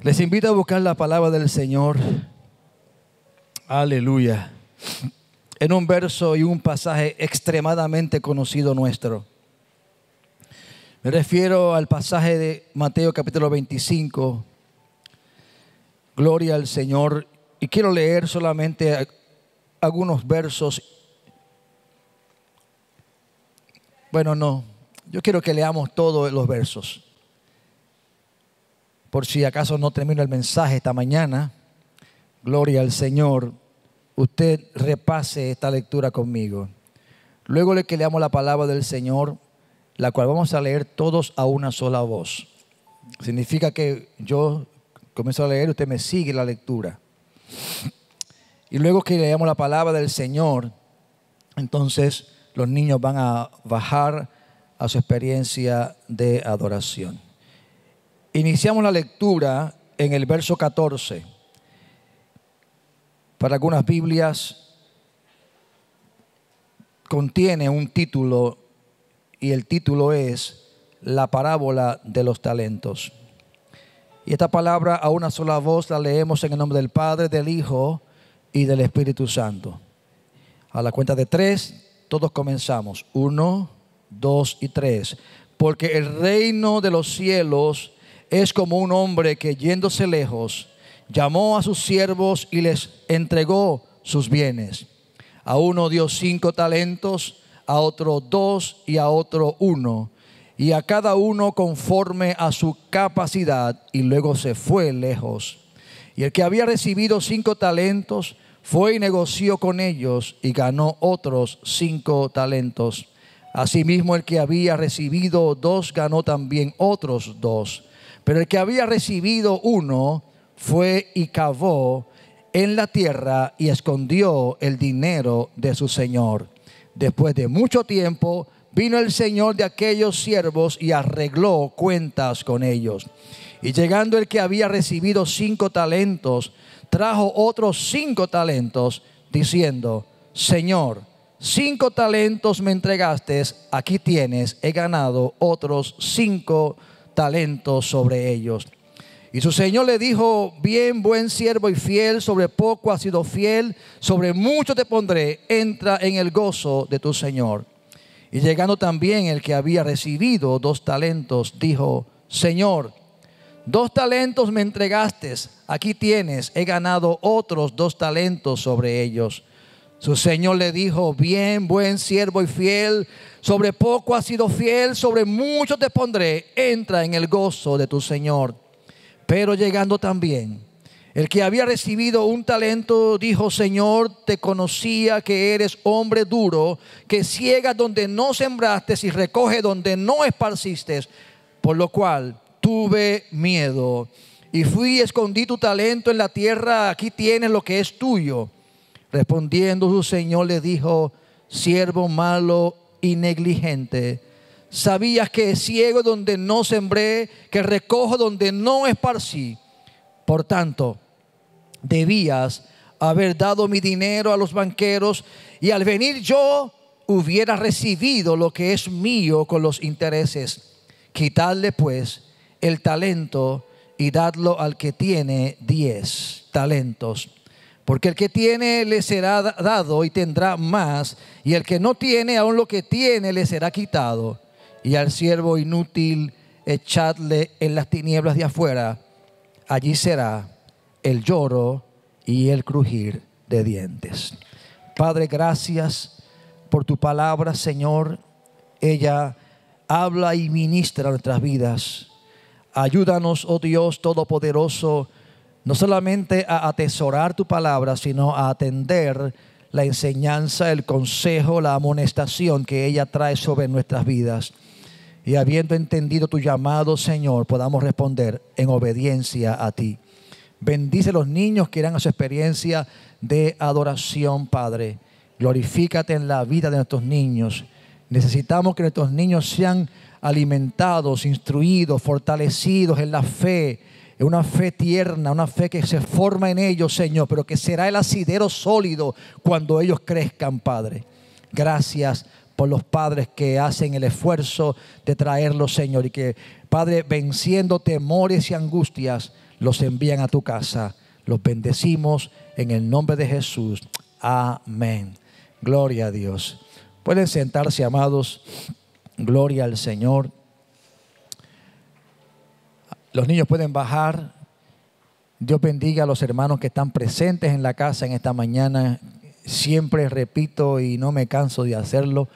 Les invito a buscar la palabra del Señor. Aleluya. En un verso y un pasaje extremadamente conocido nuestro. Me refiero al pasaje de Mateo capítulo 25. Gloria al Señor. Y quiero leer solamente algunos versos. Bueno, no. Yo quiero que leamos todos los versos. Por si acaso no termino el mensaje esta mañana, gloria al Señor, usted repase esta lectura conmigo. Luego que leamos la palabra del Señor, la cual vamos a leer todos a una sola voz. Significa que yo comienzo a leer y usted me sigue la lectura. Y luego que leamos la palabra del Señor, entonces los niños van a bajar a su experiencia de adoración. Iniciamos la lectura en el verso 14. Para algunas Biblias contiene un título y el título es La parábola de los talentos. Y esta palabra a una sola voz la leemos en el nombre del Padre, del Hijo y del Espíritu Santo. A la cuenta de 3, todos comenzamos. 1, 2 y 3. Porque el reino de los cielos es como un hombre que, yéndose lejos, llamó a sus siervos y les entregó sus bienes. A uno dio 5 talentos, a otro 2 y a otro 1, y a cada uno conforme a su capacidad, y luego se fue lejos. Y el que había recibido 5 talentos fue y negoció con ellos y ganó otros 5 talentos. Asimismo, el que había recibido 2 ganó también otros 2. Pero el que había recibido 1 fue y cavó en la tierra y escondió el dinero de su señor. Después de mucho tiempo vino el señor de aquellos siervos y arregló cuentas con ellos. Y llegando el que había recibido 5 talentos, trajo otros 5 talentos, diciendo: Señor, 5 talentos me entregaste, aquí tienes, he ganado otros 5 talentos sobre ellos. Y su señor le dijo: bien, buen siervo y fiel, sobre poco has sido fiel, sobre mucho te pondré, entra en el gozo de tu señor. Y llegando también el que había recibido 2 talentos, dijo: Señor, 2 talentos me entregaste, aquí tienes, he ganado otros 2 talentos sobre ellos. Su señor le dijo: bien, buen siervo y fiel, sobre poco has sido fiel, sobre mucho te pondré, entra en el gozo de tu señor. Pero llegando también el que había recibido 1 talento, dijo: Señor, te conocía que eres hombre duro, que ciegas donde no sembraste y recoge donde no esparciste, por lo cual tuve miedo y fui y escondí tu talento en la tierra, aquí tienes lo que es tuyo. Respondiendo su señor le dijo: siervo malo y negligente, sabías que ciego donde no sembré, que recojo donde no esparcí. Por tanto, debías haber dado mi dinero a los banqueros, y al venir yo hubiera recibido lo que es mío con los intereses. Quitadle pues el talento y dadlo al que tiene 10 talentos. Porque el que tiene le será dado y tendrá más, y el que no tiene, aun lo que tiene le será quitado. Y al siervo inútil echadle en las tinieblas de afuera, allí será el lloro y el crujir de dientes. Padre, gracias por tu palabra, Señor. Ella habla y ministra nuestras vidas. Ayúdanos, oh Dios Todopoderoso, no solamente a atesorar tu palabra, sino a atender la enseñanza, el consejo, la amonestación que ella trae sobre nuestras vidas. Y habiendo entendido tu llamado, Señor, podamos responder en obediencia a ti. Bendice a los niños que irán a su experiencia de adoración, Padre. Glorifícate en la vida de nuestros niños. Necesitamos que nuestros niños sean alimentados, instruidos, fortalecidos en la fe, en una fe tierna, una fe que se forma en ellos, Señor, pero que será el asidero sólido cuando ellos crezcan, Padre. Gracias por los padres que hacen el esfuerzo de traerlos, Señor, y que, Padre, venciendo temores y angustias, los envían a tu casa. Los bendecimos en el nombre de Jesús. Amén. Gloria a Dios. Pueden sentarse, amados. Gloria al Señor. Los niños pueden bajar. Dios bendiga a los hermanos que están presentes en la casa en esta mañana. Siempre repito y no me canso de hacerlo,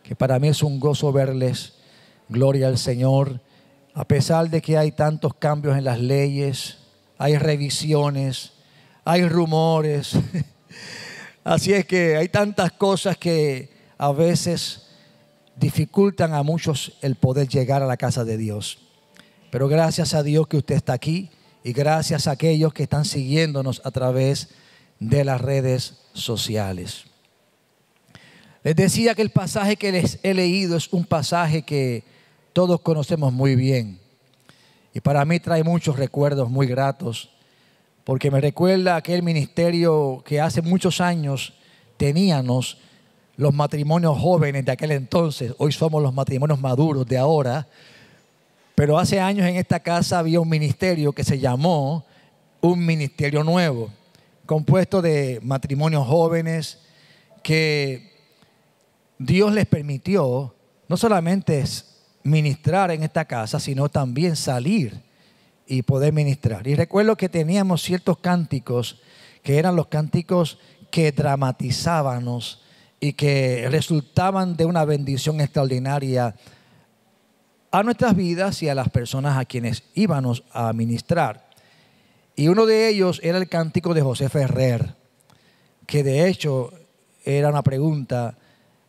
que para mí es un gozo verles. Gloria al Señor. A pesar de que hay tantos cambios en las leyes, hay revisiones, hay rumores. Así es que hay tantas cosas que a veces dificultan a muchos el poder llegar a la casa de Dios. Pero gracias a Dios que usted está aquí y gracias a aquellos que están siguiéndonos a través de las redes sociales. Les decía que el pasaje que les he leído es un pasaje que todos conocemos muy bien. Y para mí trae muchos recuerdos muy gratos, porque me recuerda aquel ministerio que hace muchos años teníamos los matrimonios jóvenes de aquel entonces. Hoy somos los matrimonios maduros de ahora. Pero hace años en esta casa había un ministerio que se llamó un ministerio nuevo, compuesto de matrimonios jóvenes que Dios les permitió no solamente ministrar en esta casa, sino también salir y poder ministrar. Y recuerdo que teníamos ciertos cánticos que eran los cánticos que dramatizábamos y que resultaban de una bendición extraordinaria a nuestras vidas y a las personas a quienes íbamos a ministrar. Y uno de ellos era el cántico de José Ferrer, que de hecho era una pregunta: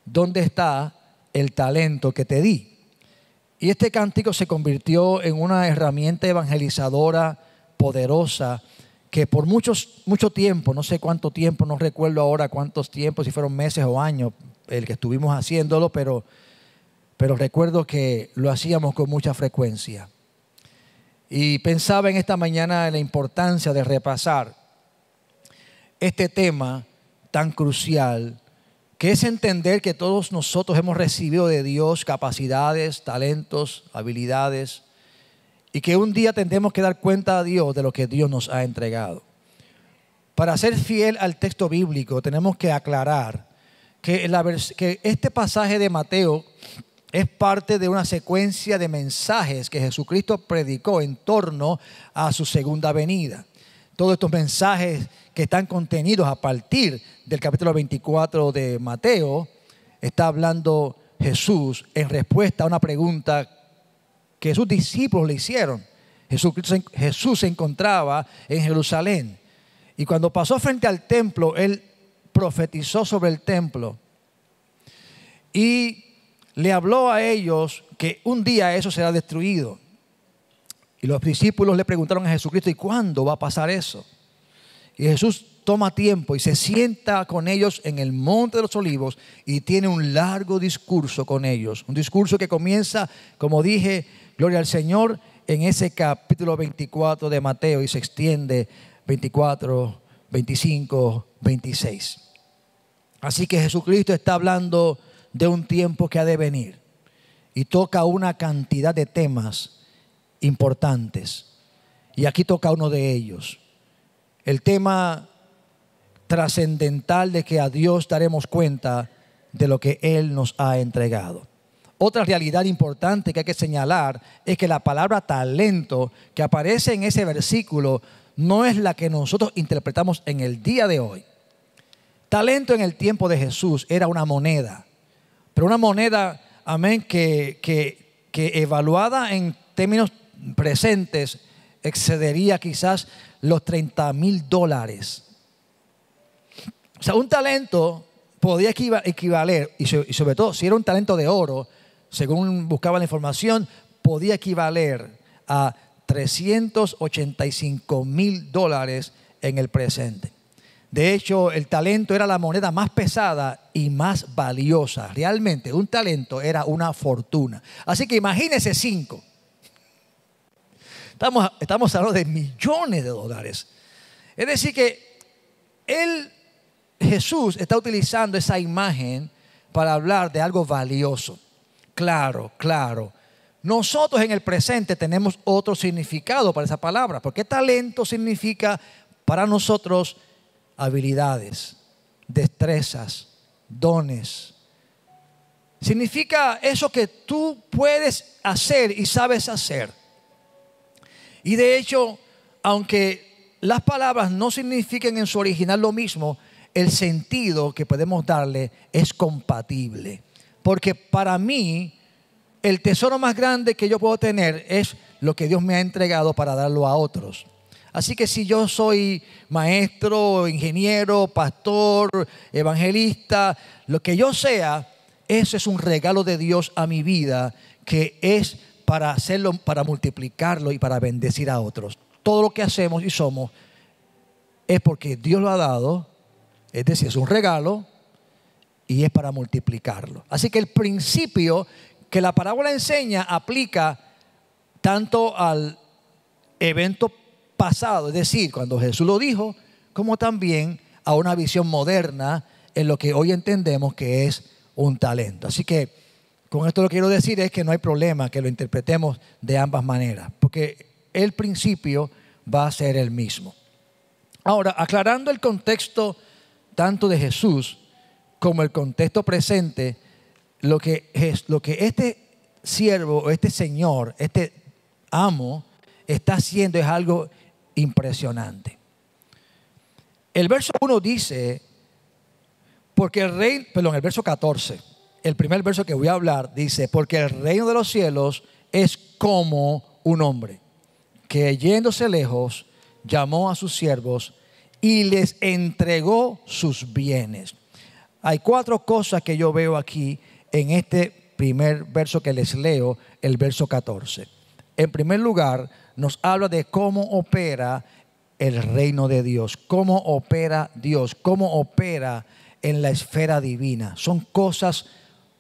¿dónde está el talento que te di? Y este cántico se convirtió en una herramienta evangelizadora poderosa que por mucho tiempo, no sé cuánto tiempo, no recuerdo ahora cuántos tiempos, si fueron meses o años el que estuvimos haciéndolo, pero recuerdo que lo hacíamos con mucha frecuencia. Y pensaba en esta mañana en la importancia de repasar este tema tan crucial, que es entender que todos nosotros hemos recibido de Dios capacidades, talentos, habilidades, y que un día tendremos que dar cuenta a Dios de lo que Dios nos ha entregado. Para ser fiel al texto bíblico tenemos que aclarar que este pasaje de Mateo es parte de una secuencia de mensajes que Jesucristo predicó en torno a su segunda venida. Todos estos mensajes que están contenidos a partir del capítulo 24 de Mateo, está hablando Jesús en respuesta a una pregunta que sus discípulos le hicieron. Jesús se encontraba en Jerusalén y cuando pasó frente al templo, él profetizó sobre el templo y le habló a ellos que un día eso será destruido. Y los discípulos le preguntaron a Jesucristo: ¿y cuándo va a pasar eso? Y Jesús toma tiempo y se sienta con ellos en el Monte de los Olivos y tiene un largo discurso con ellos. Un discurso que comienza, como dije, gloria al Señor, en ese capítulo 24 de Mateo y se extiende 24, 25, 26. Así que Jesucristo está hablando de un tiempo que ha de venir y toca una cantidad de temas importantes. Y aquí toca uno de ellos. El tema trascendental de que a Dios daremos cuenta de lo que Él nos ha entregado. Otra realidad importante que hay que señalar es que la palabra talento que aparece en ese versículo no es la que nosotros interpretamos en el día de hoy. Talento en el tiempo de Jesús era una moneda, pero una moneda, amén, que evaluada en términos presentes excedería quizás los $30,000. O sea, un talento podía equivaler, y sobre todo si era un talento de oro, según buscaba la información, podía equivaler a $385,000 en el presente. De hecho, el talento era la moneda más pesada y más valiosa. Realmente, un talento era una fortuna. Así que imagínense 5. Estamos hablando de millones de dólares. Es decir que Jesús está utilizando esa imagen para hablar de algo valioso. Claro, claro. Nosotros en el presente tenemos otro significado para esa palabra, porque talento significa para nosotros habilidades, destrezas, dones. Significa eso que tú puedes hacer y sabes hacer. Y de hecho, aunque las palabras no signifiquen en su original lo mismo, el sentido que podemos darle es compatible. Porque para mí, el tesoro más grande que yo puedo tener es lo que Dios me ha entregado para darlo a otros. Así que si yo soy maestro, ingeniero, pastor, evangelista, lo que yo sea, eso es un regalo de Dios a mi vida, que es para hacerlo, para multiplicarlo y para bendecir a otros. Todo lo que hacemos y somos es porque Dios lo ha dado, es decir, es un regalo y es para multiplicarlo. Así que el principio que la parábola enseña aplica tanto al evento pasado, es decir, cuando Jesús lo dijo, como también a una visión moderna en lo que hoy entendemos que es un talento. Así que con esto lo que quiero decir es que no hay problema que lo interpretemos de ambas maneras, porque el principio va a ser el mismo. Ahora, aclarando el contexto tanto de Jesús como el contexto presente, lo que este siervo, este señor, este amo está haciendo es algo impresionante. El verso 1 dice, el verso 14, el primer verso que voy a hablar dice, porque el reino de los cielos es como un hombre que yéndose lejos llamó a sus siervos y les entregó sus bienes. Hay 4 cosas que yo veo aquí en este primer verso que les leo, el verso 14. En primer lugar, nos habla de cómo opera el reino de Dios, cómo opera Dios, cómo opera en la esfera divina. Son cosas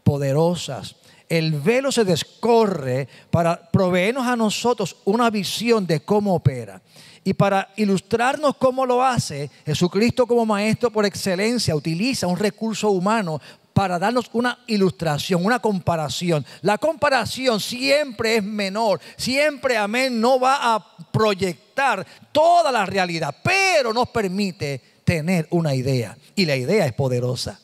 poderosas. El velo se descorre para proveernos a nosotros una visión de cómo opera. Y para ilustrarnos cómo lo hace, Jesucristo como maestro por excelencia utiliza un recurso humano para darnos una ilustración, una comparación. La comparación siempre es menor, siempre, amén, no va a proyectar toda la realidad, pero nos permite tener una idea, y la idea es poderosa.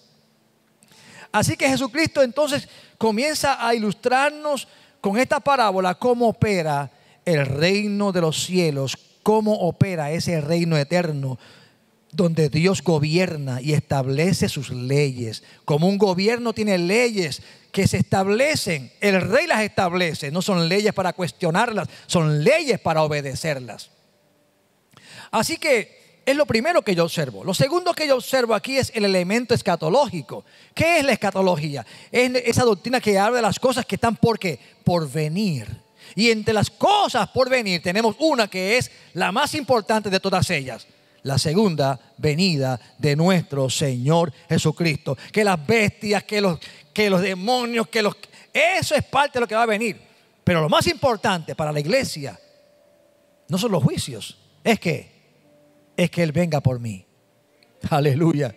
Así que Jesucristo entonces comienza a ilustrarnos con esta parábola cómo opera el reino de los cielos, cómo opera ese reino eterno donde Dios gobierna y establece sus leyes. Como un gobierno tiene leyes que se establecen, el rey las establece, no son leyes para cuestionarlas, son leyes para obedecerlas. Así que es lo primero que yo observo. Lo segundo que yo observo aquí es el elemento escatológico. ¿Qué es la escatología? Es esa doctrina que habla de las cosas que están por venir. Y entre las cosas por venir tenemos una que es la más importante de todas ellas: la segunda venida de nuestro Señor Jesucristo. Que las bestias, que los demonios, eso es parte de lo que va a venir. Pero lo más importante para la iglesia no son los juicios, es que Él venga por mí. Aleluya.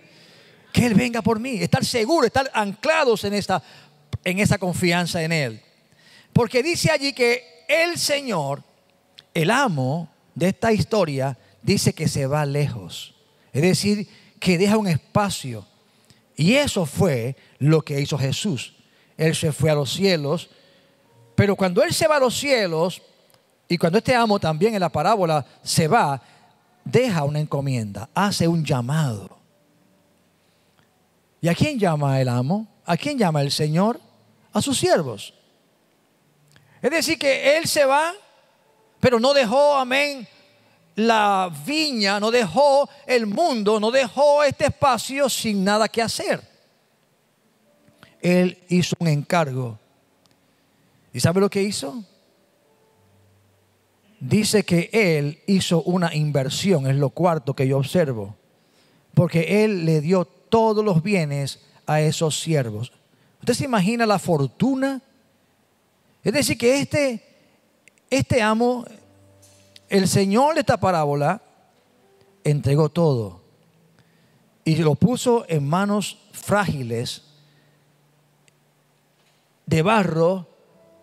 Que Él venga por mí. Estar seguros, estar anclados en esa confianza en Él. Porque dice allí que el Señor, el amo de esta historia, dice que se va lejos. Es decir, que deja un espacio. Y eso fue lo que hizo Jesús. Él se fue a los cielos. Pero cuando Él se va a los cielos, y cuando este amo también en la parábola se va, deja una encomienda, hace un llamado. ¿Y a quién llama el amo? ¿A quién llama el Señor? A sus siervos. Es decir, que Él se va, pero no dejó, amén, la viña, no dejó el mundo, no dejó este espacio sin nada que hacer. Él hizo un encargo. ¿Y sabe lo que hizo? Dice que Él hizo una inversión, es lo cuarto que yo observo, porque Él le dio todos los bienes a esos siervos. ¿Usted se imagina la fortuna? Es decir, que este amo, el Señor de esta parábola, entregó todo y lo puso en manos frágiles de barro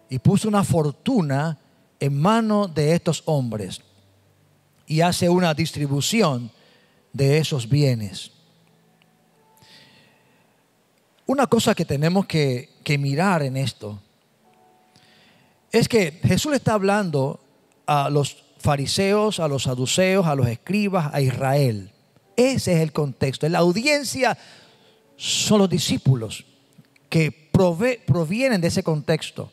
y puso una fortuna en manos de estos hombres y hace una distribución de esos bienes. Una cosa que tenemos que mirar en esto es que Jesús le está hablando a los fariseos, a los saduceos, a los escribas, a Israel. Ese es el contexto. La audiencia son los discípulos que provienen de ese contexto.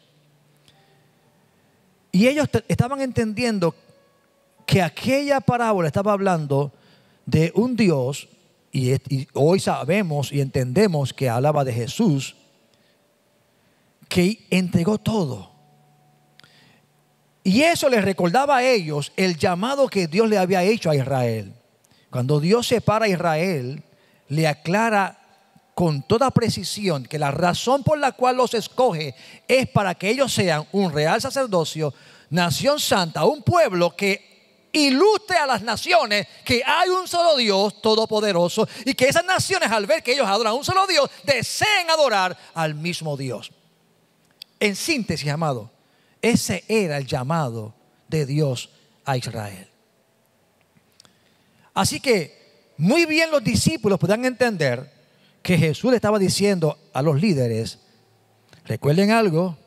Y ellos estaban entendiendo que aquella parábola estaba hablando de un Dios, y hoy sabemos y entendemos que hablaba de Jesús, que entregó todo. Y eso les recordaba a ellos el llamado que Dios le había hecho a Israel. Cuando Dios separa a Israel, le aclara con toda precisión que la razón por la cual los escoge es para que ellos sean un real sacerdocio, nación santa, un pueblo que ilustre a las naciones que hay un solo Dios todopoderoso y que esas naciones, al ver que ellos adoran a un solo Dios, deseen adorar al mismo Dios. En síntesis, amado, ese era el llamado de Dios a Israel. Así que muy bien los discípulos podían entender que Jesús le estaba diciendo a los líderes: recuerden algo,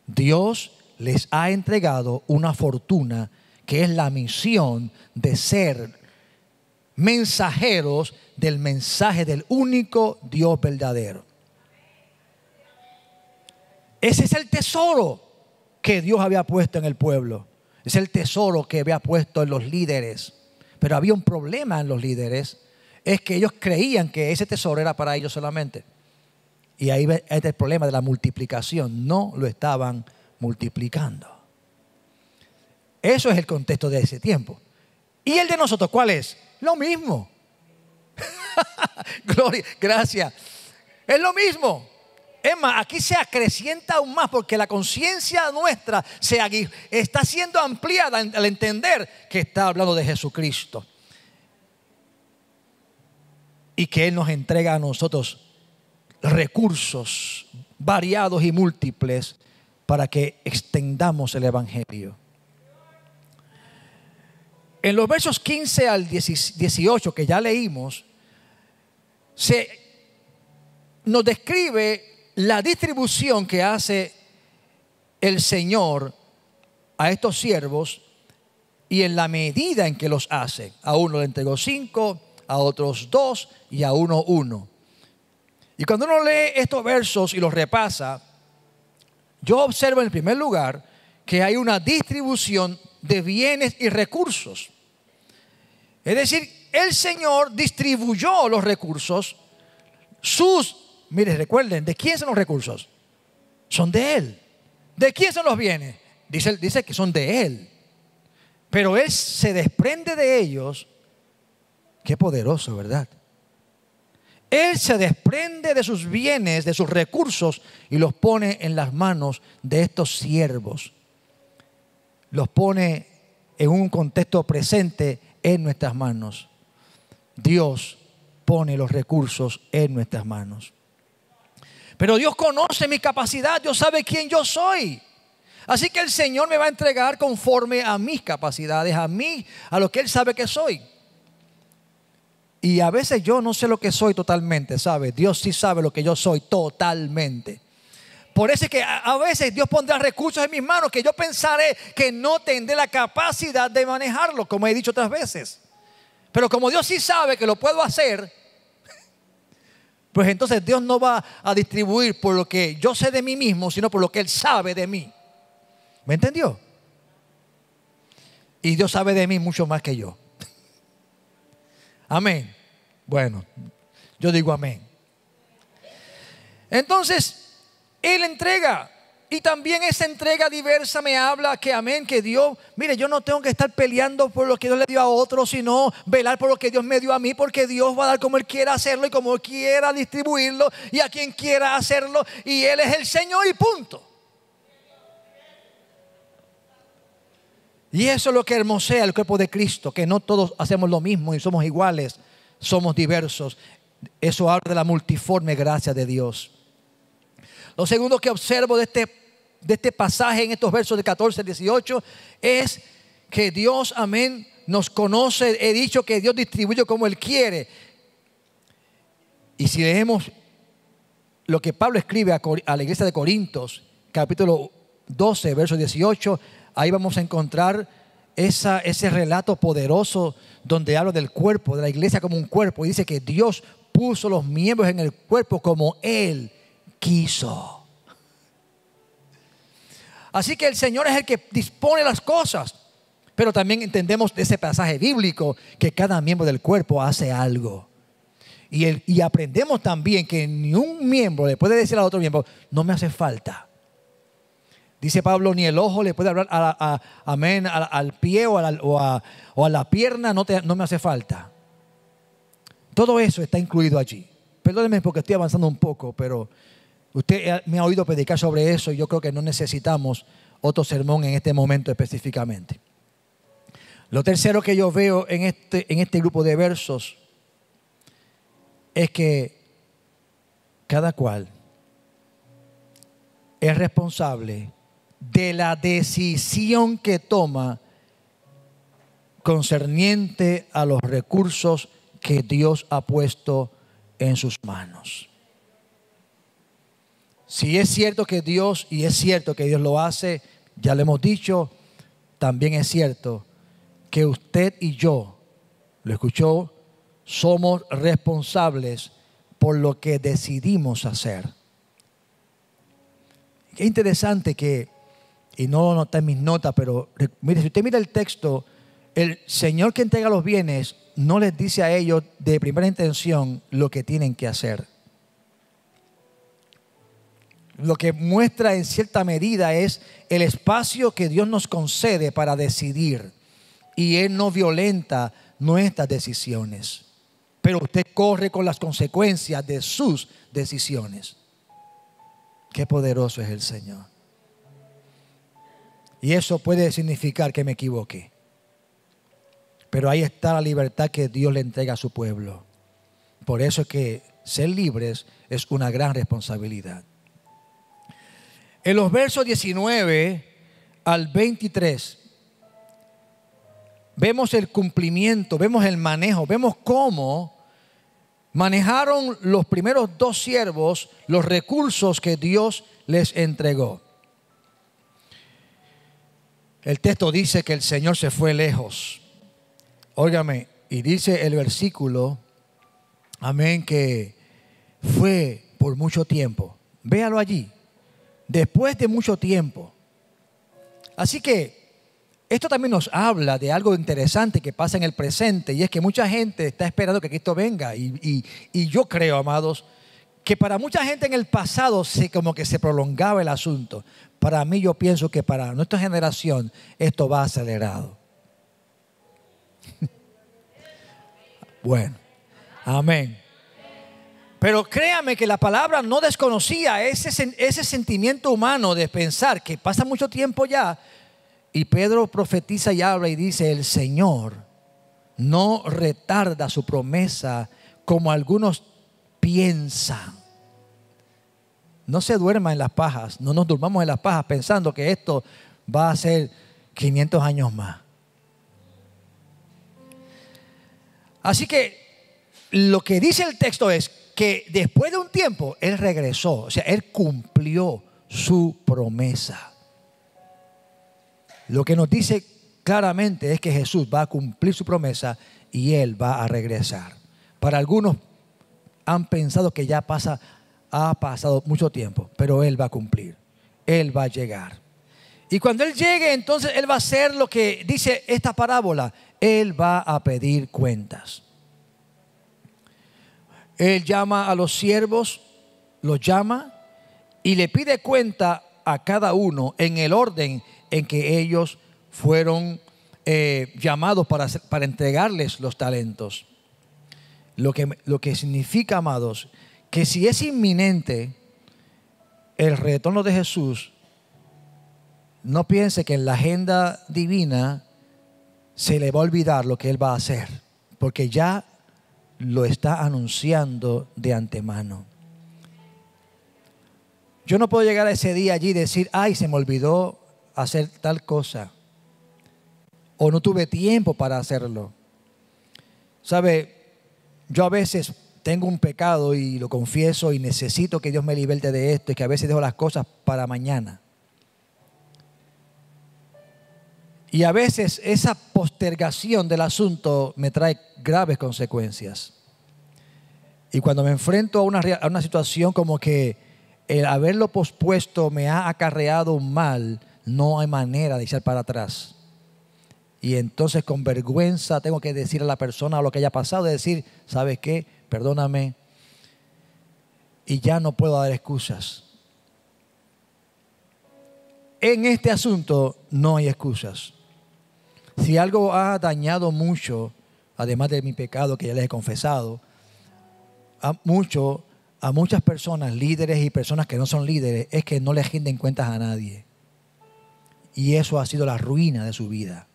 Dios les ha entregado una fortuna que es la misión de ser mensajeros del mensaje del único Dios verdadero. Ese es el tesoro que Dios había puesto en el pueblo. Es el tesoro que había puesto en los líderes. Pero había un problema en los líderes. Es que ellos creían que ese tesoro era para ellos solamente. Y ahí está el problema de la multiplicación. No lo estaban multiplicando. Eso es el contexto de ese tiempo. ¿Y el de nosotros cuál es? Lo mismo. Gloria, gracias. Es lo mismo. Es más, aquí se acrecienta aún más porque la conciencia nuestra está siendo ampliada al entender que está hablando de Jesucristo. Y que Él nos entrega a nosotros recursos variados y múltiples para que extendamos el Evangelio. En los versos 15 al 18 que ya leímos, nos describe la distribución que hace el Señor a estos siervos y en la medida en que los hace. A uno le entregó 5, a otros 2 y a uno 1. Y cuando uno lee estos versos y los repasa, yo observo en primer lugar que hay una distribución de bienes y recursos. Es decir, el Señor distribuyó los recursos. Mire, recuerden, ¿de quién son los recursos? Son de Él. ¿De quién son los bienes? Dice que son de Él. Pero Él se desprende de ellos. Qué poderoso, ¿verdad? Él se desprende de sus bienes, de sus recursos y los pone en las manos de estos siervos. Los pone en un contexto presente en nuestras manos. Dios pone los recursos en nuestras manos. Pero Dios conoce mi capacidad, Dios sabe quién yo soy. Así que el Señor me va a entregar conforme a mis capacidades, a lo que Él sabe que soy. Y a veces yo no sé lo que soy totalmente, ¿sabe? Dios sí sabe lo que yo soy totalmente. Por eso es que a veces Dios pondrá recursos en mis manos que yo pensaré que no tendré la capacidad de manejarlo, como he dicho otras veces. Pero como Dios sí sabe que lo puedo hacer, pues entonces Dios no va a distribuir por lo que yo sé de mí mismo, sino por lo que Él sabe de mí. ¿Me entendió? Y Dios sabe de mí mucho más que yo. Amén. Bueno, yo digo amén. Entonces, Él entrega. Y también esa entrega diversa me habla que amén, que Dios, mire, yo no tengo que estar peleando por lo que Dios le dio a otros, sino velar por lo que Dios me dio a mí, porque Dios va a dar como Él quiera hacerlo y como Él quiera distribuirlo y a quien quiera hacerlo, y Él es el Señor y punto. Y eso es lo que hermosea el cuerpo de Cristo, que no todos hacemos lo mismo y somos iguales, somos diversos. Eso habla de la multiforme gracia de Dios. Lo segundo que observo de este pasaje en estos versos de 14 al 18 es que Dios, amén, nos conoce. He dicho que Dios distribuye como Él quiere. Y si leemos lo que Pablo escribe a la iglesia de Corintios, capítulo 12, verso 18, ahí vamos a encontrar ese relato poderoso donde habla del cuerpo, de la iglesia como un cuerpo. Y dice que Dios puso los miembros en el cuerpo como Él quiso. Así que el Señor es el que dispone las cosas. Pero también entendemos de ese pasaje bíblico que cada miembro del cuerpo hace algo. Y aprendemos también que ni un miembro le puede decir al otro miembro, no me hace falta. Dice Pablo, ni el ojo le puede hablar amén, al pie o a la pierna, no me hace falta. Todo eso está incluido allí. Perdónenme porque estoy avanzando un poco, pero usted me ha oído predicar sobre eso y yo creo que no necesitamos otro sermón en este momento específicamente. Lo tercero que yo veo en este grupo de versos es que cada cual es responsable de la decisión que toma concerniente a los recursos que Dios ha puesto en sus manos. Si es cierto que Dios, y es cierto que Dios lo hace, ya lo hemos dicho, también es cierto que usted y yo, lo escuchó, somos responsables por lo que decidimos hacer. Qué interesante que, y no lo noté en mis notas, pero mire, si usted mira el texto, el Señor que entrega los bienes no les dice a ellos de primera intención lo que tienen que hacer. Lo que muestra en cierta medida es el espacio que Dios nos concede para decidir. Y Él no violenta nuestras decisiones. Pero usted corre con las consecuencias de sus decisiones. Qué poderoso es el Señor. Y eso puede significar que me equivoqué. Pero ahí está la libertad que Dios le entrega a su pueblo. Por eso es que ser libres es una gran responsabilidad. En los versos 19 al 23 vemos el cumplimiento, vemos el manejo, vemos cómo manejaron los primeros dos siervos los recursos que Dios les entregó. El texto dice que el Señor se fue lejos. Óigame, y dice el versículo, amén, que fue por mucho tiempo. Véalo allí, después de mucho tiempo. Así que esto también nos habla de algo interesante que pasa en el presente, y es que mucha gente está esperando que Cristo venga. Y yo creo, amados, que para mucha gente en el pasado como que se prolongaba el asunto. Para mí, yo pienso que para nuestra generación esto va acelerado. Bueno, amén. Pero créame que la palabra no desconocía ese sentimiento humano de pensar que pasa mucho tiempo ya. Y Pedro profetiza y habla y dice, el Señor no retarda su promesa como algunos piensan. No se duerma en las pajas, no nos durmamos en las pajas pensando que esto va a ser 500 años más. Así que lo que dice el texto es que después de un tiempo Él regresó, o sea, Él cumplió su promesa. Lo que nos dice claramente es que Jesús va a cumplir su promesa y Él va a regresar. Para algunos han pensado que ya ha pasado mucho tiempo, pero Él va a cumplir. Él va a llegar. Y cuando Él llegue, entonces Él va a hacer lo que dice esta parábola. Él va a pedir cuentas. Él llama a los siervos, los llama y le pide cuenta a cada uno en el orden en que ellos fueron llamados para entregarles los talentos. Lo que significa, amados, que si es inminente el retorno de Jesús, no piense que en la agenda divina se le va a olvidar lo que Él va a hacer, porque ya lo está anunciando de antemano. Yo no puedo llegar a ese día allí y decir, ay, se me olvidó hacer tal cosa. O no tuve tiempo para hacerlo. ¿Sabe? Yo a veces tengo un pecado y lo confieso y necesito que Dios me liberte de esto, y que a veces dejo las cosas para mañana. Y a veces esa postergación del asunto me trae graves consecuencias. Y cuando me enfrento a una situación como que el haberlo pospuesto me ha acarreado un mal, no hay manera de echar para atrás. Y entonces con vergüenza tengo que decir a la persona lo que haya pasado, de decir, ¿sabes qué? Perdóname. Y ya no puedo dar excusas. En este asunto no hay excusas. Si algo ha dañado mucho, además de mi pecado que ya les he confesado, a muchas personas, líderes y personas que no son líderes, es que no les rinden cuentas a nadie. Y eso ha sido la ruina de su vida.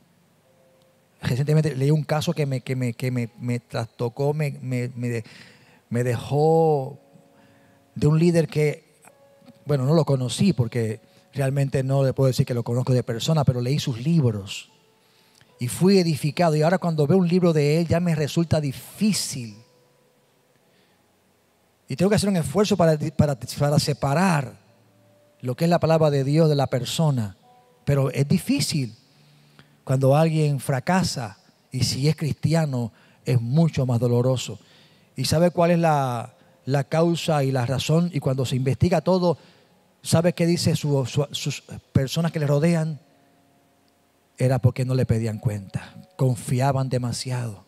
Recientemente leí un caso que me trastocó, me dejó, de un líder que, bueno, no lo conocí porque realmente no le puedo decir que lo conozco de persona, pero leí sus libros y fui edificado. Y ahora cuando veo un libro de él ya me resulta difícil. Y tengo que hacer un esfuerzo para separar lo que es la palabra de Dios de la persona. Pero es difícil cuando alguien fracasa, y si es cristiano es mucho más doloroso. ¿Y sabe cuál es la causa y la razón? Y cuando se investiga todo, ¿sabe qué dice sus personas que le rodean? Era porque no le pedían cuenta, confiaban demasiado.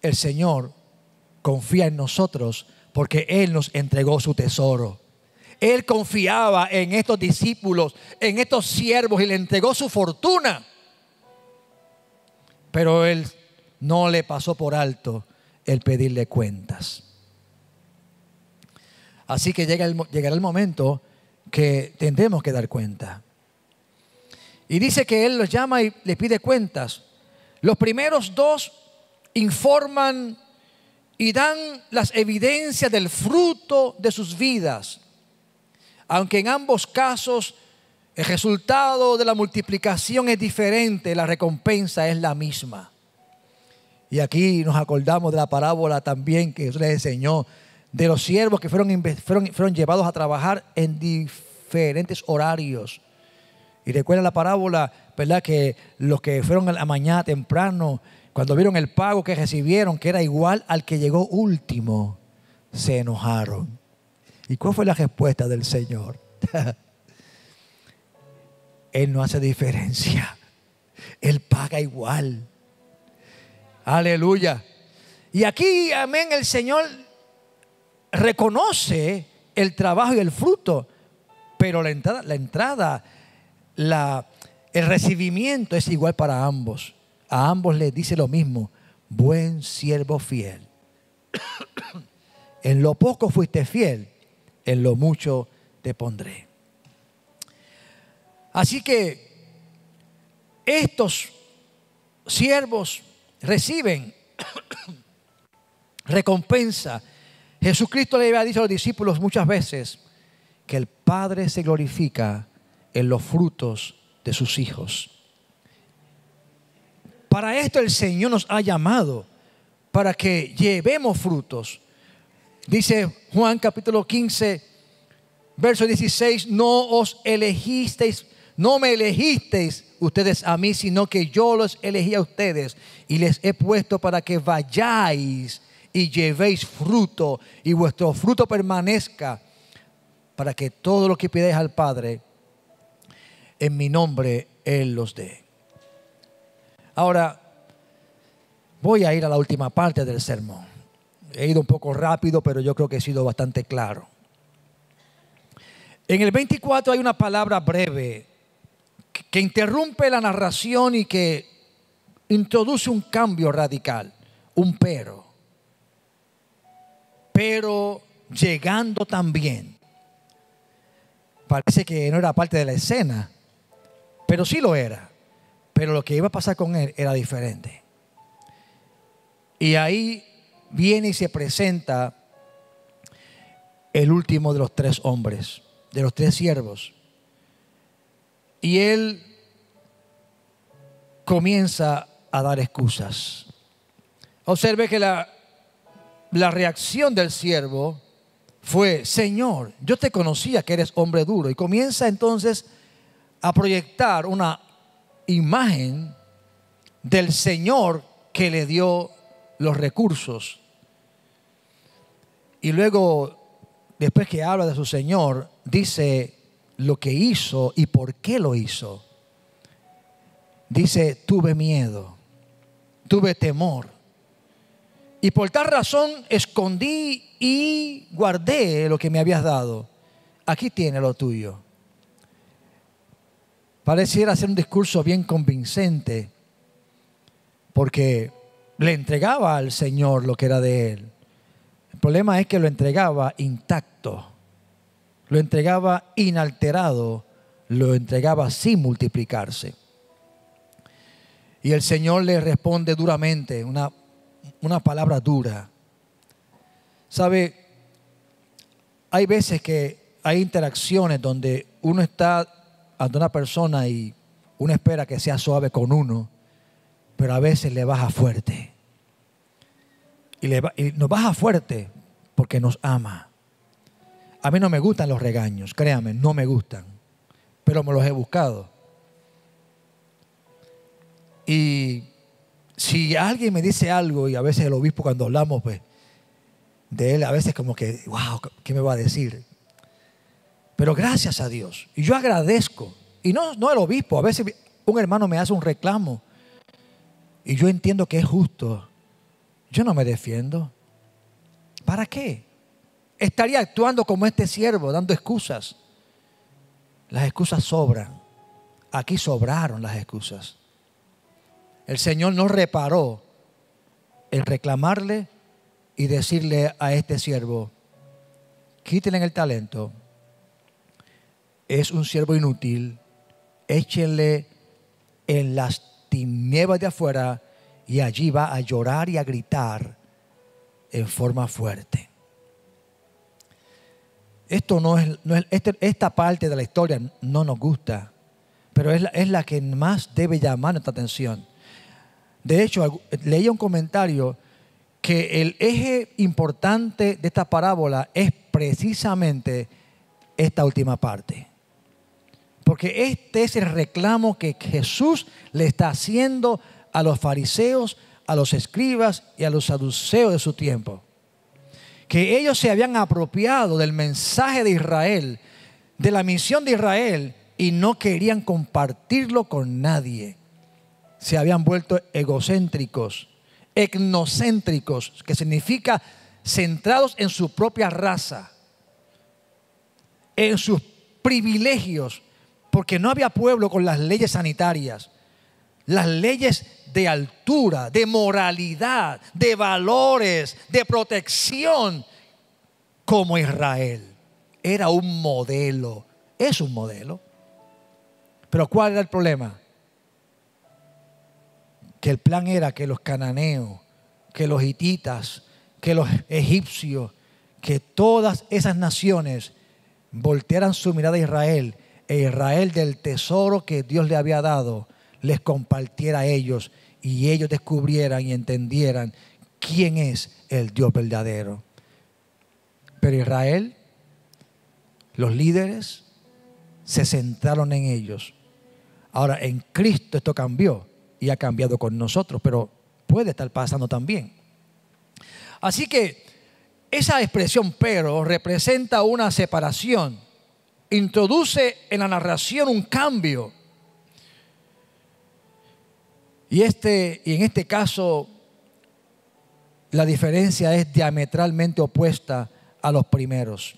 El Señor confía en nosotros porque Él nos entregó su tesoro. Él confiaba en estos discípulos, en estos siervos, y le entregó su fortuna. Pero Él no le pasó por alto el pedirle cuentas. Así que llegará el momento que tendremos que dar cuenta. Y dice que Él los llama y le pide cuentas. Los primeros dos informan y dan las evidencias del fruto de sus vidas. Aunque en ambos casos el resultado de la multiplicación es diferente, la recompensa es la misma. Y aquí nos acordamos de la parábola también que Jesús les enseñó, de los siervos que fueron llevados a trabajar en diferentes horarios. Y recuerdan la parábola, ¿verdad? Que los que fueron a la mañana temprano, cuando vieron el pago que recibieron, que era igual al que llegó último, se enojaron. ¿Y cuál fue la respuesta del Señor? Él no hace diferencia. Él paga igual. Aleluya. Y aquí, amén, el Señor reconoce el trabajo y el fruto, pero el recibimiento es igual para ambos. A ambos les dice lo mismo: buen siervo fiel. En lo poco fuiste fiel, en lo mucho te pondré. Así que estos siervos reciben recompensa. Jesucristo le había dicho a los discípulos muchas veces que el Padre se glorifica en los frutos de sus hijos. Para esto el Señor nos ha llamado, para que llevemos frutos. Dice Juan capítulo 15, verso 16, no me elegisteis ustedes a mí, sino que yo los elegí a ustedes y les he puesto para que vayáis y llevéis fruto y vuestro fruto permanezca, para que todo lo que pidáis al Padre en mi nombre Él los dé. Ahora voy a ir a la última parte del sermón. He ido un poco rápido, pero yo creo que he sido bastante claro. En el 24 hay una palabra breve que interrumpe la narración y que introduce un cambio radical, un pero. Pero llegando también. Parece que no era parte de la escena, pero sí lo era. Pero lo que iba a pasar con él era diferente. Y ahí viene y se presenta el último de los 3 hombres, de los 3 siervos. Y él comienza a dar excusas. Observe que la reacción del siervo fue: Señor, yo te conocía que eres hombre duro. Y comienza entonces a proyectar una imagen del Señor que le dio los recursos. Y luego, después que habla de su Señor, dice lo que hizo y por qué lo hizo. Dice: tuve miedo, tuve temor, y por tal razón escondí y guardé lo que me habías dado. Aquí tiene lo tuyo. Pareciera ser un discurso bien convincente, porque le entregaba al Señor lo que era de él. El problema es que lo entregaba intacto, lo entregaba inalterado, lo entregaba sin multiplicarse. Y el Señor le responde duramente, una palabra dura. ¿Sabe? Hay veces que hay interacciones donde uno está ante una persona y uno espera que sea suave con uno, pero a veces le baja fuerte. Y nos baja fuerte porque nos ama. A mí no me gustan los regaños, créanme, no me gustan, pero me los he buscado. Y si alguien me dice algo, y a veces el obispo, cuando hablamos pues, de él, a veces como que, wow, ¿qué me va a decir? Pero gracias a Dios, y yo agradezco, y no el obispo, a veces un hermano me hace un reclamo, y yo entiendo que es justo. Yo no me defiendo. ¿Para qué? Estaría actuando como este siervo, dando excusas. Las excusas sobran. Aquí sobraron las excusas. El Señor no reparó en reclamarle y decirle a este siervo: quítenle el talento. Es un siervo inútil. Échenle en las tinieblas de afuera y allí va a llorar y a gritar en forma fuerte. Esta parte de la historia no nos gusta, pero es la que más debe llamar nuestra atención. De hecho, leía un comentario que el eje importante de esta parábola es precisamente esta última parte. Porque este es el reclamo que Jesús le está haciendo a los fariseos, a los escribas y a los saduceos de su tiempo. Que ellos se habían apropiado del mensaje de Israel, de la misión de Israel, y no querían compartirlo con nadie. Se habían vuelto egocéntricos, etnocéntricos, que significa centrados en su propia raza, en sus privilegios, porque no había pueblo con las leyes sanitarias, las leyes de altura, de moralidad, de valores, de protección, como Israel. Era un modelo, es un modelo. Pero ¿cuál era el problema? Que el plan era que los cananeos, que los hititas, que los egipcios, que todas esas naciones voltearan su mirada a Israel, e Israel del tesoro que Dios le había dado les compartiera a ellos, y ellos descubrieran y entendieran quién es el Dios verdadero. Pero Israel, los líderes, se centraron en ellos. Ahora, en Cristo esto cambió y ha cambiado con nosotros, pero puede estar pasando también. Así que esa expresión "pero" representa una separación, introduce en la narración un cambio. Y en este caso, la diferencia es diametralmente opuesta a los primeros.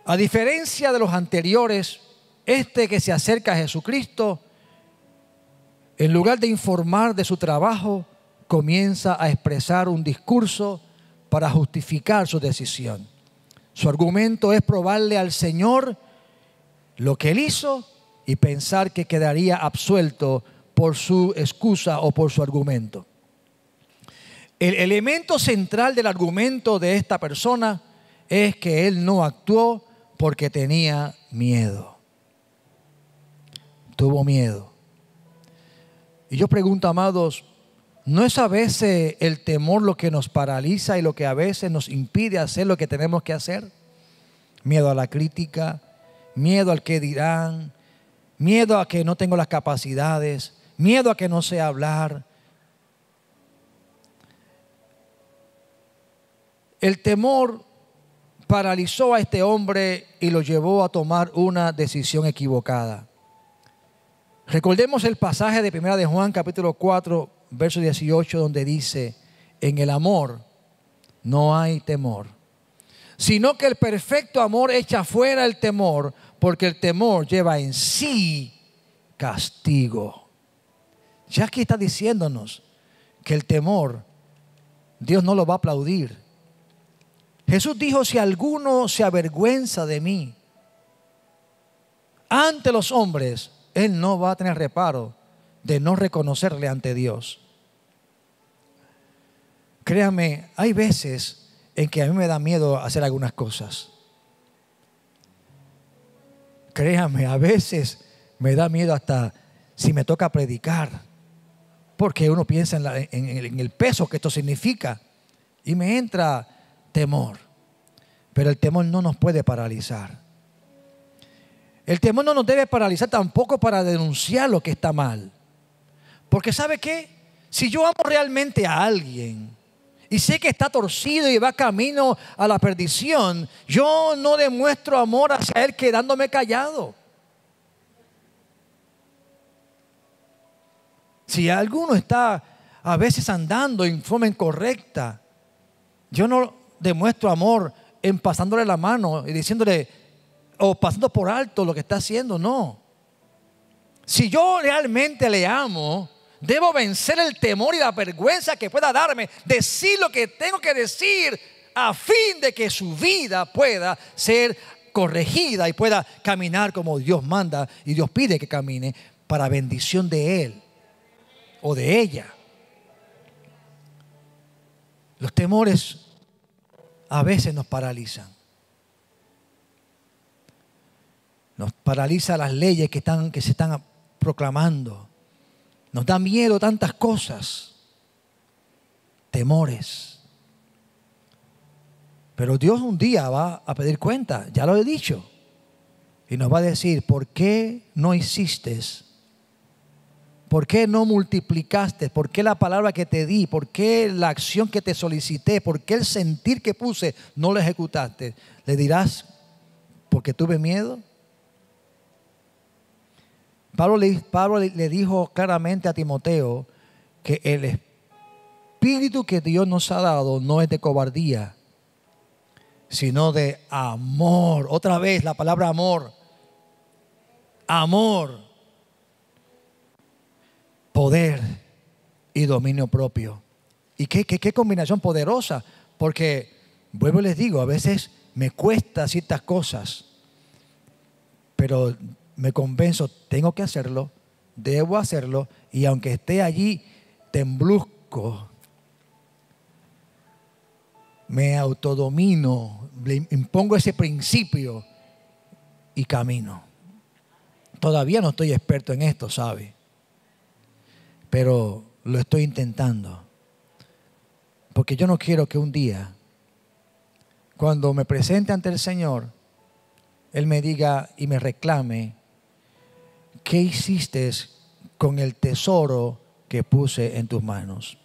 A diferencia de los anteriores, este que se acerca a Jesucristo, en lugar de informar de su trabajo, comienza a expresar un discurso para justificar su decisión. Su argumento es probarle al Señor lo que Él hizo y pensar que quedaría absuelto por su excusa o por su argumento. El elemento central del argumento de esta persona es que él no actuó porque tenía miedo. Tuvo miedo. Y yo pregunto, amados, ¿no es a veces el temor lo que nos paraliza y lo que a veces nos impide hacer lo que tenemos que hacer? Miedo a la crítica, miedo al que dirán, miedo a que no tengo las capacidades, miedo a que no sé hablar. El temor paralizó a este hombre y lo llevó a tomar una decisión equivocada. Recordemos el pasaje de 1 de Juan capítulo 4, verso 18, donde dice: en el amor no hay temor, sino que el perfecto amor echa fuera el temor, porque el temor lleva en sí castigo. Ya aquí está diciéndonos que el temor Dios no lo va a aplaudir. Jesús dijo: si alguno se avergüenza de mí ante los hombres, él no va a tener reparo de no reconocerle ante Dios. Créame, hay veces en que a mí me da miedo hacer algunas cosas. Créame, a veces me da miedo hasta si me toca predicar, porque uno piensa en el peso que esto significa y me entra temor. Pero el temor no nos puede paralizar. El temor no nos debe paralizar tampoco para denunciar lo que está mal. Porque ¿sabe qué? Si yo amo realmente a alguien y sé que está torcido y va camino a la perdición, yo no demuestro amor hacia él quedándome callado. Si alguno está a veces andando en forma incorrecta, yo no demuestro amor en pasándole la mano y diciéndole o pasando por alto lo que está haciendo. No. Si yo realmente le amo, debo vencer el temor y la vergüenza que pueda darme, decir lo que tengo que decir a fin de que su vida pueda ser corregida y pueda caminar como Dios manda y Dios pide que camine para bendición de él o de ella. Los temores a veces nos paralizan. Nos paraliza las leyes que se están proclamando. Nos da miedo tantas cosas. Temores. Pero Dios un día va a pedir cuenta, ya lo he dicho. Y nos va a decir: ¿por qué no hiciste? ¿Por qué no multiplicaste? ¿Por qué la palabra que te di? ¿Por qué la acción que te solicité? ¿Por qué el sentir que puse no lo ejecutaste? Le dirás: ¿porque tuve miedo? Pablo le dijo claramente a Timoteo que el espíritu que Dios nos ha dado no es de cobardía, sino de amor. Otra vez la palabra amor. Amor, poder y dominio propio. ¿Y qué combinación poderosa? Porque, vuelvo y les digo, a veces me cuesta ciertas cosas, pero me convenzo, tengo que hacerlo, debo hacerlo, y aunque esté allí tembluzco, me autodomino, le impongo ese principio y camino. Todavía no estoy experto en esto, ¿sabe? Pero lo estoy intentando. Porque yo no quiero que un día, cuando me presente ante el Señor, Él me diga y me reclame: ¿qué hiciste con el tesoro que puse en tus manos?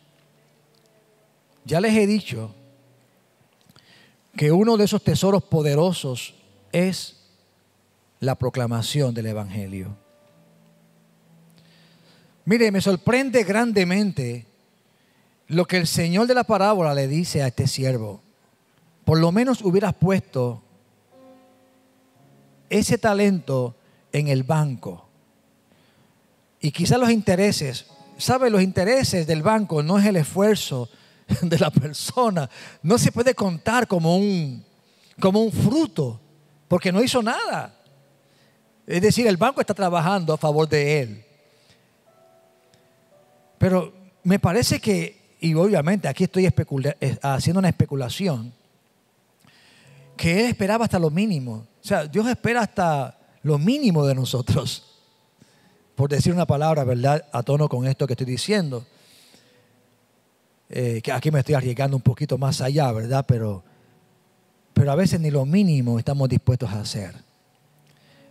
Ya les he dicho que uno de esos tesoros poderosos es la proclamación del Evangelio. Mire, me sorprende grandemente lo que el Señor de la parábola le dice a este siervo: por lo menos hubieras puesto ese talento en el banco. Y quizás los intereses, ¿sabe? Los intereses del banco no es el esfuerzo de la persona. No se puede contar como un fruto, porque no hizo nada. Es decir, el banco está trabajando a favor de él. Pero me parece que, y obviamente aquí estoy haciendo una especulación, que Él esperaba hasta lo mínimo. O sea, Dios espera hasta lo mínimo de nosotros. Por decir una palabra, ¿verdad?, a tono con esto que estoy diciendo. Que aquí me estoy arriesgando un poquito más allá, ¿verdad? Pero a veces ni lo mínimo estamos dispuestos a hacer.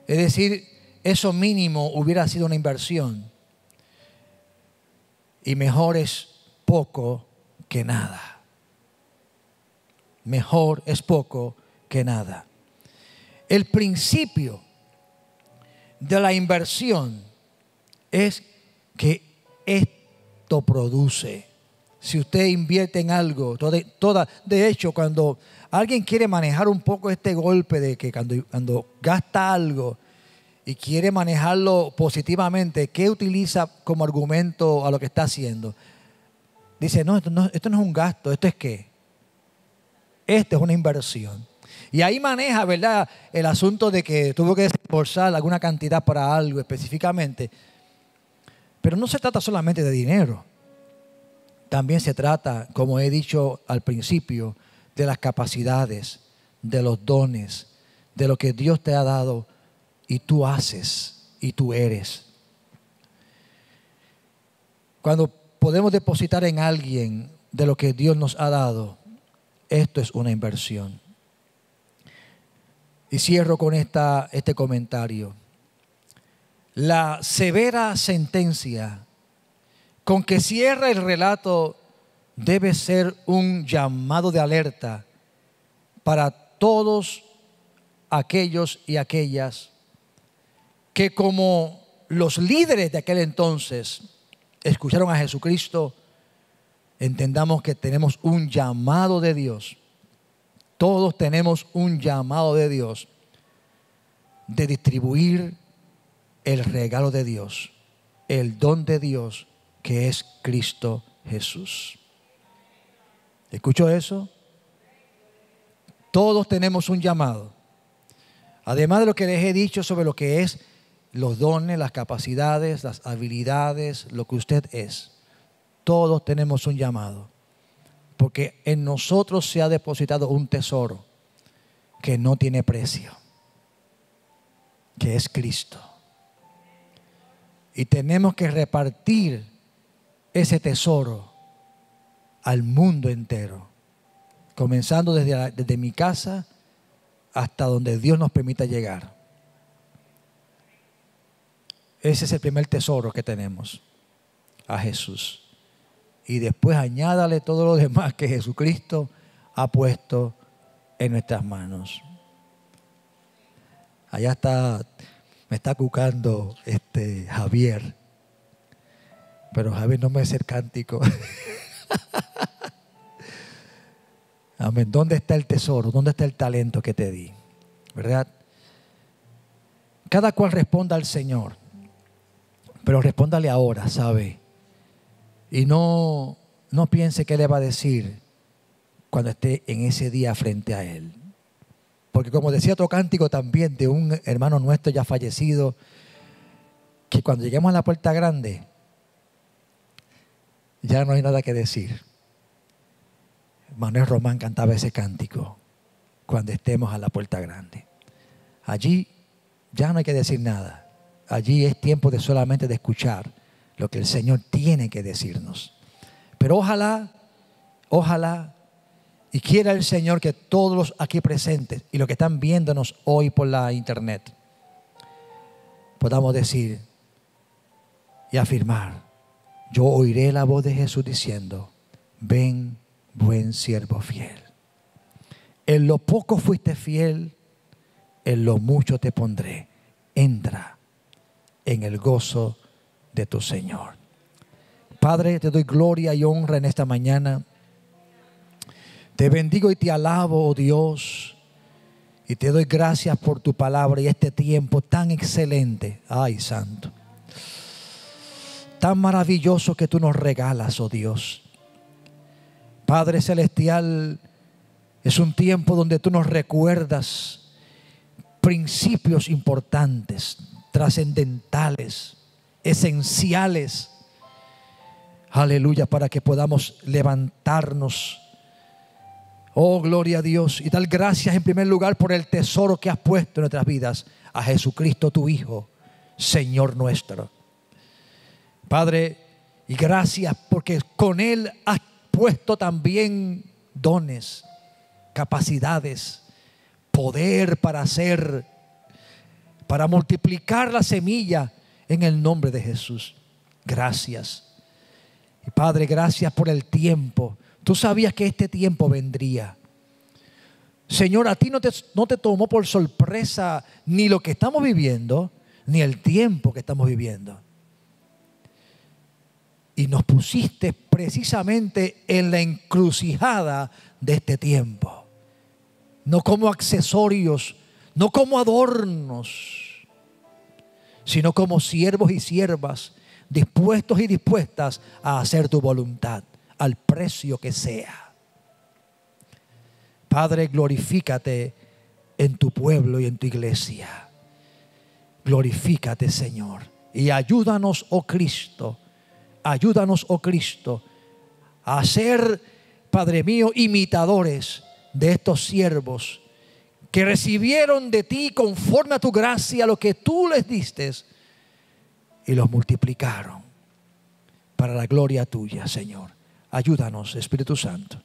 Es decir, eso mínimo hubiera sido una inversión. Y mejor es poco que nada. Mejor es poco que nada. El principio de la inversión es que esto produce. Si usted invierte en algo, de hecho, cuando alguien quiere manejar un poco este golpe de que cuando gasta algo y quiere manejarlo positivamente, ¿qué utiliza como argumento a lo que está haciendo? Dice, no, esto no es un gasto, ¿esto es qué? Esto es una inversión. Y ahí maneja, ¿verdad?, el asunto de que tuvo que desembolsar alguna cantidad para algo específicamente. Pero no se trata solamente de dinero. También se trata, como he dicho al principio, de las capacidades, de los dones, de lo que Dios te ha dado y tú haces y tú eres. Cuando podemos depositar en alguien de lo que Dios nos ha dado, esto es una inversión. Y cierro con este comentario. La severa sentencia con que cierra el relato debe ser un llamado de alerta para todos aquellos y aquellas que, como los líderes de aquel entonces escucharon a Jesucristo, entendamos que tenemos un llamado de Dios. Todos tenemos un llamado de Dios de distribuir el regalo de Dios, el don de Dios, que es Cristo Jesús. ¿Escuchó eso? Todos tenemos un llamado. Además de lo que les he dicho sobre lo que es los dones, las capacidades, las habilidades, lo que usted es. Todos tenemos un llamado. Porque en nosotros se ha depositado un tesoro que no tiene precio, que es Cristo. Y tenemos que repartir ese tesoro al mundo entero, comenzando desde mi casa hasta donde Dios nos permita llegar. Ese es el primer tesoro que tenemos, a Jesús. Y después añádale todo lo demás que Jesucristo ha puesto en nuestras manos. Allá me está cucando Javier. Pero Javier no me hace el cántico. Amén. ¿Dónde está el tesoro? ¿Dónde está el talento que te di? ¿Verdad? Cada cual responda al Señor. Pero respóndale ahora, ¿sabe? Y no piense qué le va a decir cuando esté en ese día frente a Él. Porque como decía otro cántico también de un hermano nuestro ya fallecido, que cuando lleguemos a la puerta grande, ya no hay nada que decir. Manuel Román cantaba ese cántico, cuando estemos a la puerta grande. Allí ya no hay que decir nada. Allí es tiempo de solamente de escuchar lo que el Señor tiene que decirnos. Pero ojalá, y quiera el Señor que todos los aquí presentes y los que están viéndonos hoy por la internet, podamos decir y afirmar: yo oiré la voz de Jesús diciendo: ven, buen siervo fiel. En lo poco fuiste fiel, en lo mucho te pondré. Entra en el gozo de tu Señor. Padre, te doy gloria y honra en esta mañana. Te bendigo y te alabo, oh Dios. Y te doy gracias por tu palabra y este tiempo tan excelente. Ay, Santo. Tan maravilloso que tú nos regalas, oh Dios. Padre Celestial, es un tiempo donde tú nos recuerdas principios importantes, trascendentales, esenciales. Aleluya, para que podamos levantarnos Oh, gloria a Dios. Y dar gracias en primer lugar por el tesoro que has puesto en nuestras vidas, a Jesucristo tu Hijo, Señor nuestro. Padre, y gracias porque con Él has puesto también dones, capacidades, poder para hacer, para multiplicar la semilla en el nombre de Jesús. Gracias. Y Padre, gracias por el tiempo. Tú sabías que este tiempo vendría. Señor, a ti no te tomó por sorpresa ni lo que estamos viviendo, ni el tiempo que estamos viviendo. Y nos pusiste precisamente en la encrucijada de este tiempo. No como accesorios, no como adornos, sino como siervos y siervas, dispuestos y dispuestas a hacer tu voluntad, al precio que sea. Padre, glorifícate en tu pueblo y en tu iglesia. Glorifícate, Señor. Y ayúdanos, oh Cristo, a ser, Padre mío, imitadores de estos siervos que recibieron de ti conforme a tu gracia lo que tú les diste y los multiplicaron para la gloria tuya, Señor. Ayúdanos, Espíritu Santo.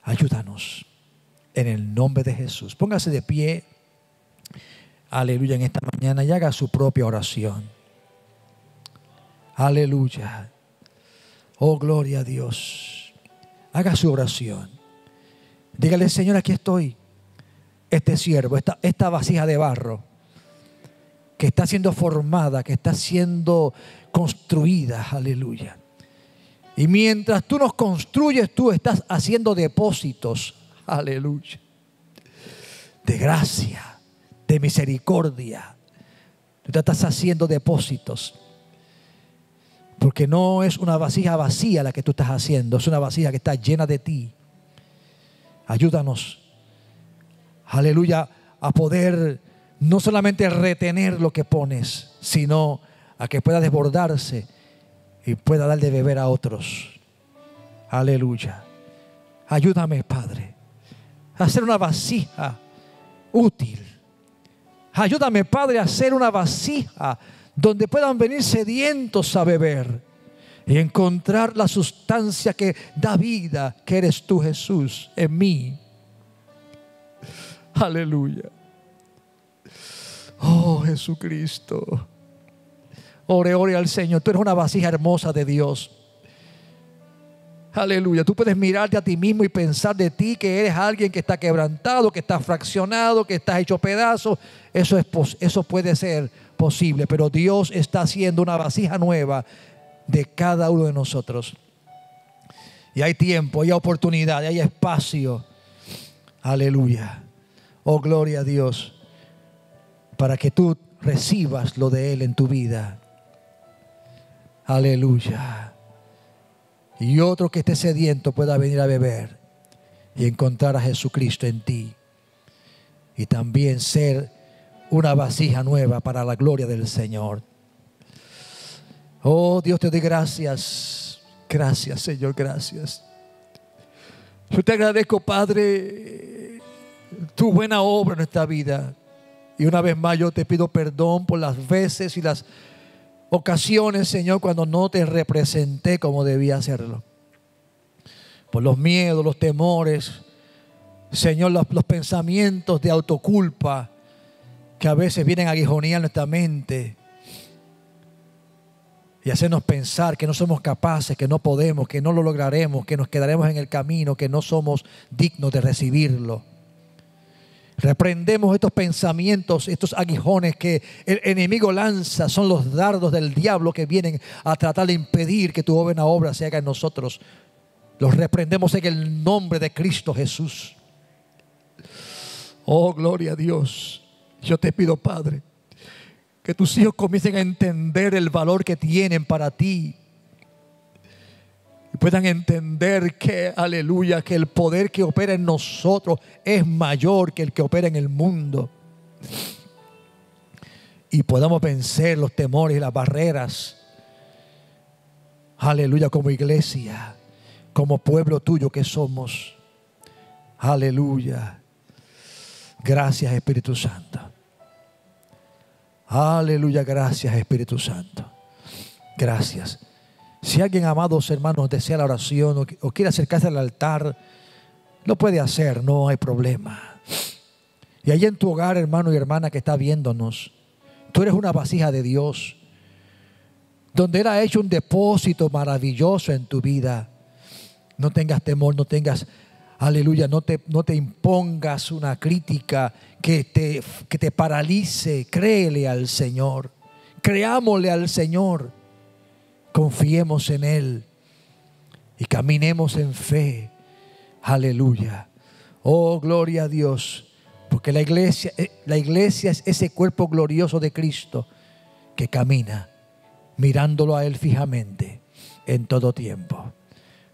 Ayúdanos en el nombre de Jesús. Póngase de pie, aleluya, en esta mañana y haga su propia oración. Aleluya. Oh, gloria a Dios. Haga su oración. Dígale, Señor, aquí estoy. Este siervo, esta vasija de barro que está siendo formada, que está siendo construida. Aleluya. Y mientras tú nos construyes, tú estás haciendo depósitos. Aleluya. De gracia, de misericordia. Tú estás haciendo depósitos. Porque no es una vasija vacía la que tú estás haciendo, es una vasija que está llena de ti. Ayúdanos, aleluya, a poder no solamente retener lo que pones, sino a que pueda desbordarse y pueda dar de beber a otros. Aleluya. Ayúdame, Padre, a hacer una vasija útil. Ayúdame, Padre, a hacer una vasija donde puedan venir sedientos a beber y encontrar la sustancia que da vida, que eres tú, Jesús, en mí. Aleluya. Oh, Jesucristo. Ore al Señor. Tú eres una vasija hermosa de Dios. Aleluya. Tú puedes mirarte a ti mismo y pensar de ti que eres alguien que está quebrantado, que está fraccionado, que está hecho pedazos. Eso puede ser posible, pero Dios está haciendo una vasija nueva de cada uno de nosotros. Y hay tiempo, hay oportunidad, hay espacio. Aleluya. Oh, gloria a Dios, para que tú recibas lo de Él en tu vida. Aleluya. Y otro que esté sediento pueda venir a beber y encontrar a Jesucristo en ti. Y también ser una vasija nueva para la gloria del Señor. Oh, Dios, te doy gracias. Gracias, Señor, gracias. Yo te agradezco, Padre, tu buena obra en nuestra vida. Y una vez más yo te pido perdón por las veces y las ocasiones, Señor, cuando no te representé como debía hacerlo. Por los miedos, los temores, Señor, los pensamientos de autoculpa que a veces vienen a aguijonear nuestra mente y hacernos pensar que no somos capaces, que no podemos, que no lo lograremos, que nos quedaremos en el camino, que no somos dignos de recibirlo. Reprendemos estos pensamientos, estos aguijones que el enemigo lanza. Son los dardos del diablo que vienen a tratar de impedir que tu buena obra se haga en nosotros. Los reprendemos en el nombre de Cristo Jesús. Oh, gloria a Dios. Yo te pido, Padre, que tus hijos comiencen a entender el valor que tienen para ti. Y puedan entender que, aleluya, que el poder que opera en nosotros es mayor que el que opera en el mundo. Y podamos vencer los temores y las barreras. Aleluya, como iglesia, como pueblo tuyo que somos. Aleluya. Gracias, Espíritu Santo. Aleluya, gracias, Espíritu Santo. Gracias. Si alguien, amados hermanos, desea la oración o quiere acercarse al altar, lo puede hacer, no hay problema. Y allí en tu hogar, hermano y hermana que está viéndonos, tú eres una vasija de Dios, donde Él ha hecho un depósito maravilloso en tu vida. No tengas temor, no tengas, aleluya, no te impongas una crítica que te paralice. Créele al Señor, creámosle al Señor, confiemos en Él y caminemos en fe. Aleluya. Oh, gloria a Dios. Porque la iglesia es ese cuerpo glorioso de Cristo que camina mirándolo a Él fijamente en todo tiempo.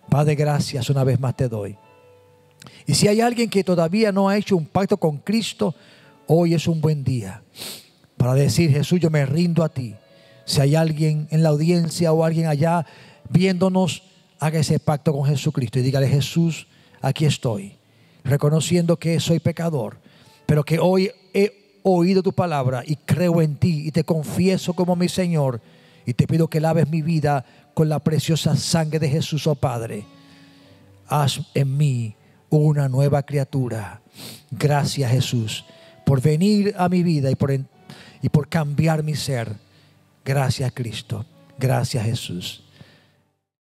Padre, gracias una vez más te doy. Y si hay alguien que todavía no ha hecho un pacto con Cristo, hoy es un buen día para decir: Jesús, yo me rindo a ti. Si hay alguien en la audiencia o alguien allá viéndonos, haga ese pacto con Jesucristo y dígale: Jesús, aquí estoy, reconociendo que soy pecador, pero que hoy he oído tu palabra y creo en ti y te confieso como mi Señor, y te pido que laves mi vida con la preciosa sangre de Jesús. Oh Padre, haz en mí una nueva criatura. Gracias, Jesús, por venir a mi vida y por cambiar mi ser. Gracias, Cristo. Gracias, Jesús.